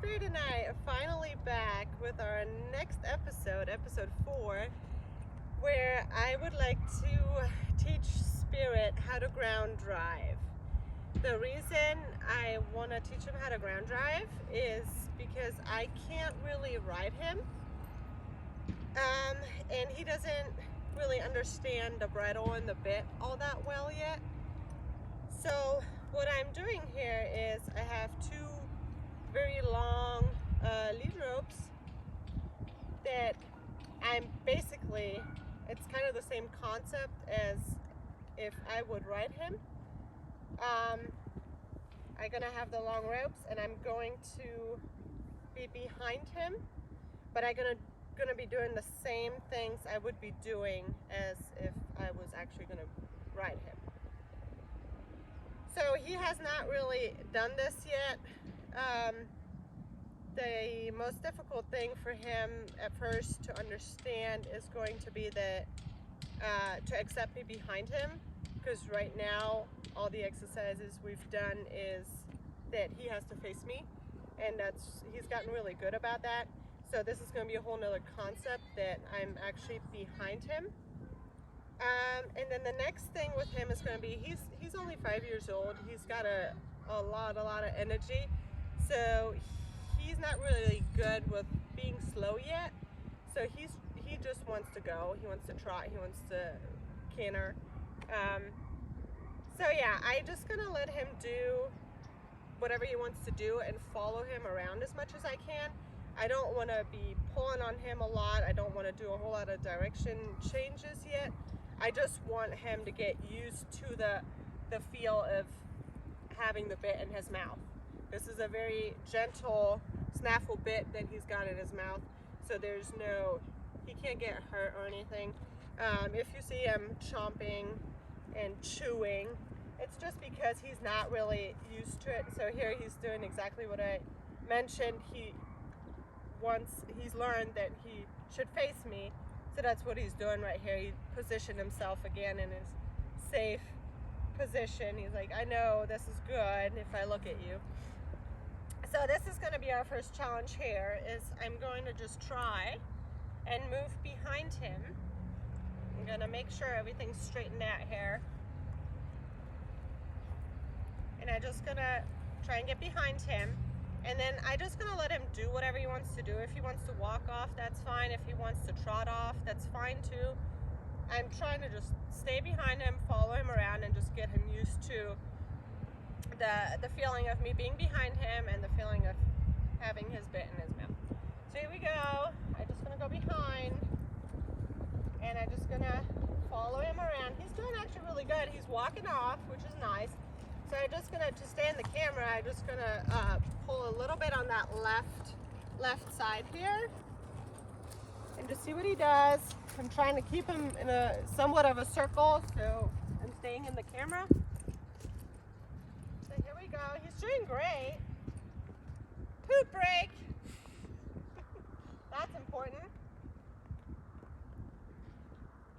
Spirit and I are finally back with our next episode, episode 4, where I would like to teach Spirit how to ground drive. The reason I want to teach him how to ground drive is because I can't really ride him, and he doesn't really understand the bridle and the bit all that well yet. So what I'm doing here is I have two very long lead ropes that I'm basically, it's kind of the same concept as if I would ride him. I'm gonna have the long ropes and I'm going to be behind him, but I'm gonna be doing the same things I would be doing as if I was actually gonna ride him. So he has not really done this yet. The most difficult thing for him at first to understand is going to be that to accept me behind him, because right now all the exercises we've done is that he has to face me, and he's gotten really good about that. So this is going to be a whole nother concept that I'm actually behind him. And then the next thing with him is going to be he's only 5 years old. He's got a lot of energy, so he's not really good with being slow yet. So he just wants to go. He wants to trot. He wants to canter. So yeah, I'm just gonna let him do whatever he wants to do and follow him around as much as I can. I don't want to be pulling on him a lot. I don't want to do a whole lot of direction changes yet. I just want him to get used to the feel of having the bit in his mouth. This is a very gentle snaffle bit that he's got in his mouth, so he can't get hurt or anything. If you see him chomping and chewing, it's just because he's not really used to it. So here he's doing exactly what I mentioned. He's learned that he should face me, so that's what he's doing right here. He positioned himself again in his safe position. He's like, I know this is good if I look at you. So this is going to be our first challenge here, is I'm going to just try and move behind him. I'm going to make sure everything's straightened out here. And I'm just going to try and get behind him. And then I'm just going to let him do whatever he wants to do. If he wants to walk off, that's fine. If he wants to trot off, that's fine too. I'm trying to just stay behind him, follow him around, and just get him used to the feeling of me being behind him and the feeling of having his bit in his mouth. So here we go. I'm just going to go behind, and I'm just going to follow him around. He's doing actually really good. He's walking off, which is nice. So I'm just going to stay in the camera, I'm just going to pull a little bit on that left side here and just see what he does. I'm trying to keep him in a somewhat of a circle, so I'm staying in the camera. So here we go. He's doing great. Poop break. That's important.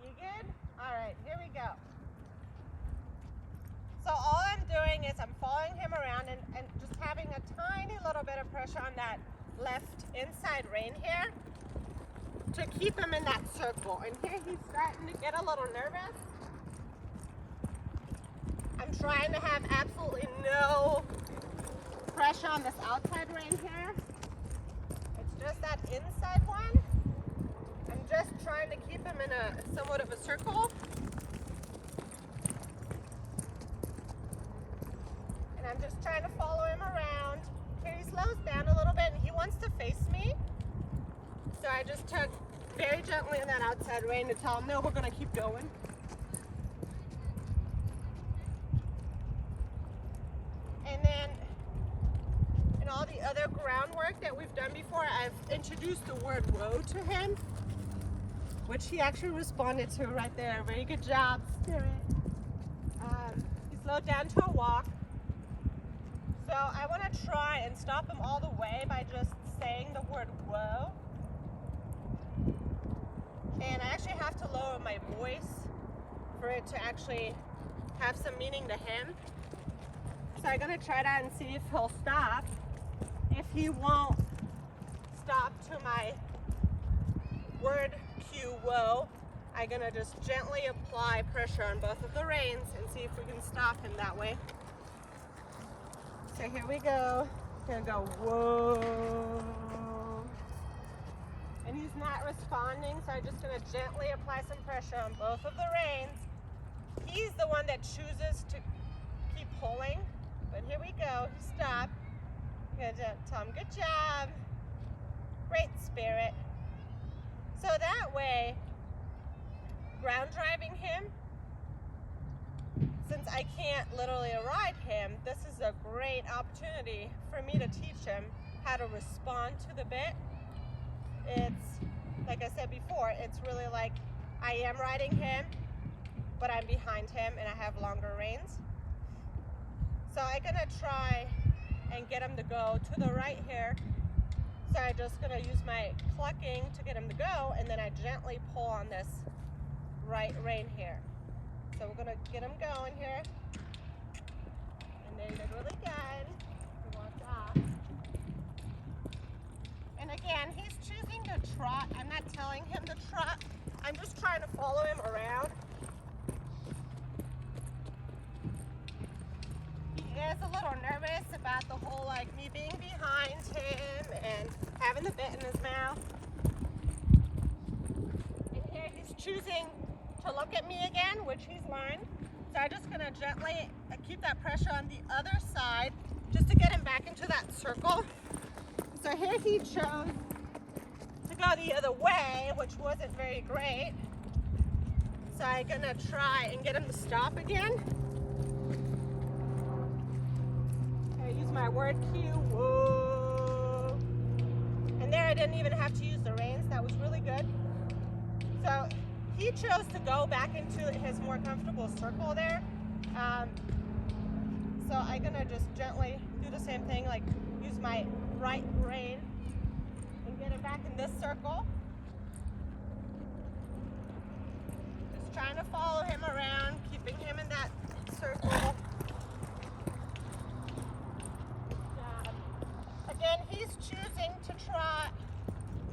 You good? All right, here we go. So all I'm doing is I'm following him around and just having a tiny little bit of pressure on that left inside rein here to keep him in that circle. And here he's starting to get a little nervous. I'm trying to have absolutely no pressure on this outside rein here. It's just that inside one. I'm just trying to keep him in a somewhat of a circle. And I'm just trying to follow him around. Here he slows down a little bit and he wants to face me. So I just took very gently on that outside rein to tell him, no, we're gonna keep going. And then in all the other groundwork that we've done before, I've introduced the word whoa to him, which he actually responded to right there. Very good job, Spirit. He slowed down to a walk. So I want to try and stop him all the way by just saying the word whoa. And I actually have to lower my voice for it to actually have some meaning to him. So I'm going to try that and see if he'll stop. If he won't stop to my word cue, whoa, I'm gonna just gently apply pressure on both of the reins and see if we can stop him that way. So here we go. Gonna go, whoa. And he's not responding, so I'm just gonna gently apply some pressure on both of the reins. He's the one that chooses to keep pulling, but here we go. He stopped. I'm gonna tell him, good job. Great spirit. So that way, ground driving him, since I can't literally ride him, this is a great opportunity for me to teach him how to respond to the bit. It's, like I said before, it's really like I am riding him, but I'm behind him and I have longer reins. So I'm gonna try and get him to go to the right here. So I'm just gonna use my clucking to get him to go, and then I gently pull on this right rein here. So we're gonna get him going here. And they did really good. He walked off. And again, he's choosing to trot. I'm not telling him to trot. I'm just trying to follow him around. He is a little nervous about the whole like me being behind him and having the bit in his mouth. And here he's choosing to look at me again, which he's learned. So I'm just gonna gently keep that pressure on the other side just to get him back into that circle. So here he chose to go the other way, which wasn't very great. So I'm gonna try and get him to stop again. I use my word cue, whoa. And there I didn't even have to use the reins, that was really good. So he chose to go back into his more comfortable circle there. So I'm gonna just gently do the same thing, like use my right rein and get him back in this circle. Just trying to follow him around, keeping him in that circle. Again, he's choosing to trot.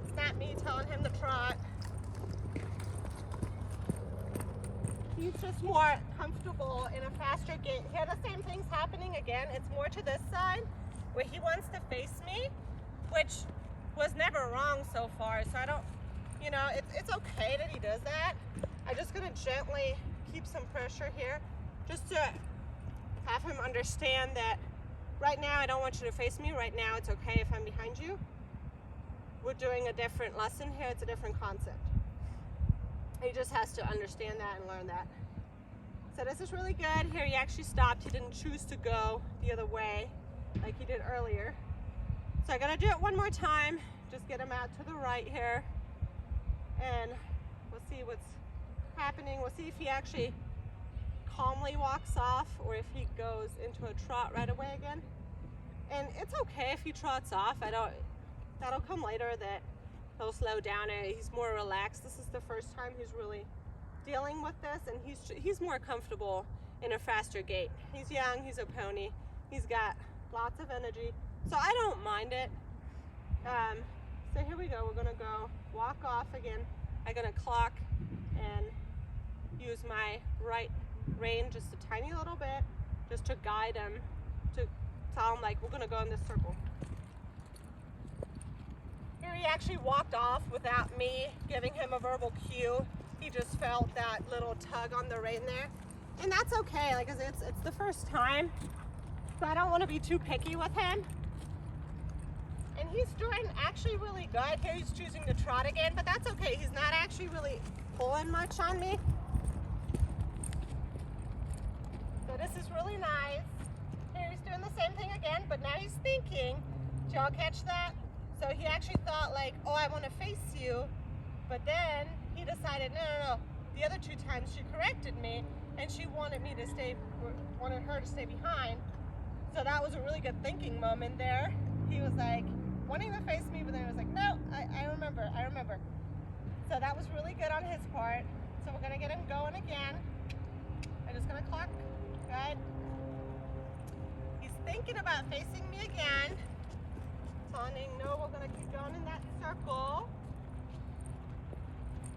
It's not me telling him to trot. He's just more comfortable in a faster gait. Here the same thing's happening again. It's more to this side where he wants to face me, which was never wrong so far. So I don't, you know, it's okay that he does that. I'm just gonna gently keep some pressure here just to have him understand that right now I don't want you to face me. Right now it's okay if I'm behind you. We're doing a different lesson here. It's a different concept. He just has to understand that and learn that. So this is really good. Here he actually stopped. He didn't choose to go the other way like he did earlier. So I'm gonna do it one more time. Just get him out to the right here. And we'll see what's happening. We'll see if he actually calmly walks off or if he goes into a trot right away again. And it's okay if he trots off. That'll come later that he'll slow down and he's more relaxed. This is the first time he's really dealing with this, and he's more comfortable in a faster gait. He's young, he's a pony, he's got lots of energy, so I don't mind it. So here we go. We're gonna go walk off again. I'm gonna clock and use my right rein just a tiny little bit, just to guide him, to tell him like we're gonna go in this circle. Here he actually walked off without me giving him a verbal cue. He just felt that little tug on the rein there. And that's okay, like it's the first time. So I don't want to be too picky with him. And he's doing actually really good. Here he's choosing to trot again, but that's okay. He's not actually really pulling much on me. So this is really nice. Here he's doing the same thing again, but now he's thinking. Did y'all catch that? So he actually thought like, oh, I want to face you. But then he decided, no. The other two times she corrected me and she wanted me to wanted her to stay behind. So that was a really good thinking moment there. He was like wanting to face me, but then he was like, no, I remember. So that was really good on his part. So we're gonna get him going again. I'm just gonna clock, good. He's thinking about facing me again. taunting. No, we're gonna keep going in that circle.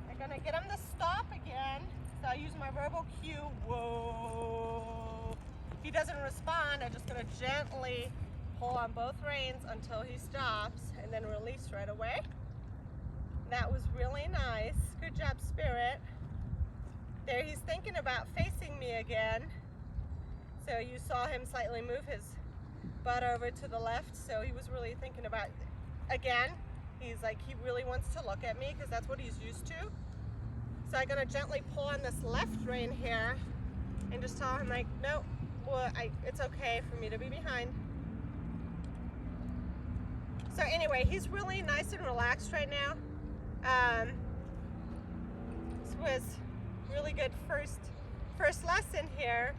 I'm gonna get him to stop again. So I use my verbal cue, whoa. If he doesn't respond, I'm just gonna gently pull on both reins until he stops and then release right away. That was really nice. Good job, Spirit. There, he's thinking about facing me again. So you saw him slightly move his butt over to the left. So he was really thinking about, again, he's like, he really wants to look at me because that's what he's used to. So I'm gonna gently pull on this left rein here and just tell him like, no, well, it's okay for me to be behind. So anyway, he's really nice and relaxed right now. This was really good first lesson here.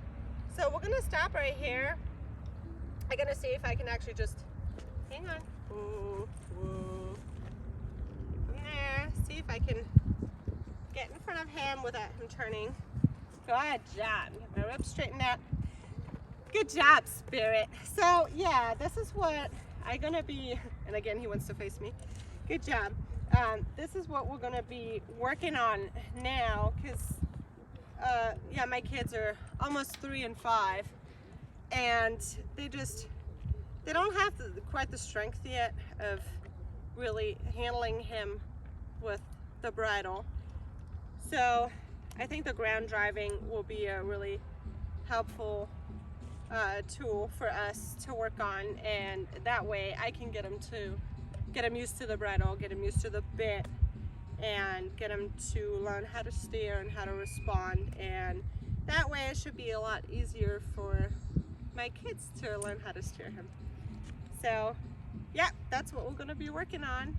So we're gonna stop right here. I'm gonna see if I can actually just, hang on. Whoa, whoa. From there, see if I can get in front of him without him turning. Good job. Get my ribs straightened out. Good job, Spirit. So yeah, this is what I'm gonna be, and again, he wants to face me. Good job. This is what we're gonna be working on now, because yeah, my kids are almost 3 and 5, and they don't have quite the strength yet of really handling him with the bridle. So I think the ground driving will be a really helpful tool for us to work on, and that way I can get him used to the bridle, get him used to the bit, and get him to learn how to steer and how to respond, and that way it should be a lot easier for my kids to learn how to steer him. So yeah, that's what we're going to be working on.